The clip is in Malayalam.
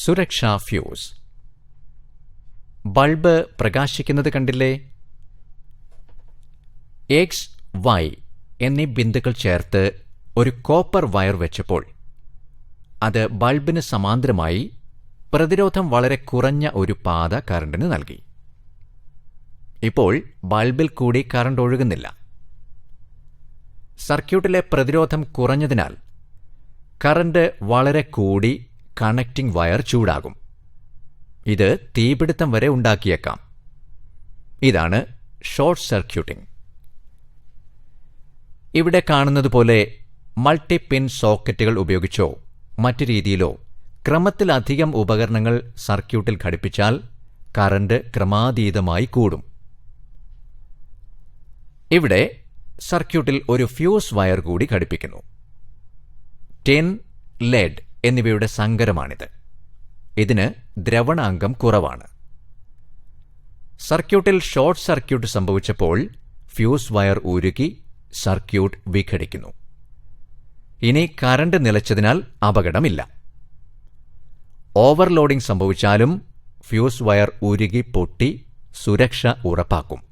സുരക്ഷാ ഫ്യൂസ്. ബൾബ് പ്രകാശിക്കുന്നത് കണ്ടില്ലേ? എക്സ്, വൈ എന്നീ ബിന്ദുക്കൾ ചേർത്ത് ഒരു കോപ്പർ വയർ വെച്ചപ്പോൾ അത് ബൾബിന് സമാന്തരമായി പ്രതിരോധം വളരെ കുറഞ്ഞ ഒരു പാത കറണ്ടിന് നൽകി. ഇപ്പോൾ ബൾബിൽ കൂടി കറണ്ട് ഒഴുകുന്നില്ല. സർക്യൂട്ടിലെ പ്രതിരോധം കുറഞ്ഞതിനാൽ കറണ്ട് വളരെ കൂടി കണക്റ്റിംഗ് വയർ ചൂടാകും. ഇത് തീപിടുത്തം വരെ ഉണ്ടാക്കിയേക്കാം. ഇതാണ് ഷോർട്ട് സർക്യൂട്ടിംഗ്. ഇവിടെ കാണുന്നതുപോലെ മൾട്ടിപിൻ സോക്കറ്റുകൾ ഉപയോഗിച്ചോ മറ്റു രീതിയിലോ ക്രമത്തിലധികം ഉപകരണങ്ങൾ സർക്യൂട്ടിൽ ഘടിപ്പിച്ചാൽ കറണ്ട് ക്രമാതീതമായി കൂടും. ഇവിടെ സർക്യൂട്ടിൽ ഒരു ഫ്യൂസ് വയർ കൂടി ഘടിപ്പിക്കുന്നു. ടിൻ, ലെഡ് എന്നിവയുടെ സങ്കരമാണിത്. ഇതിന് ദ്രവണാങ്കം കുറവാണ്. സർക്യൂട്ടിൽ ഷോർട്ട് സർക്യൂട്ട് സംഭവിച്ചപ്പോൾ ഫ്യൂസ് വയർ ഉരുകി സർക്യൂട്ട് വിഘടിക്കുന്നു. ഇനി കറണ്ട് നിലച്ചതിനാൽ അപകടമില്ല. ഓവർലോഡിംഗ് സംഭവിച്ചാലും ഫ്യൂസ് വയർ ഉരുകി പൊട്ടി സുരക്ഷ ഉറപ്പാക്കും.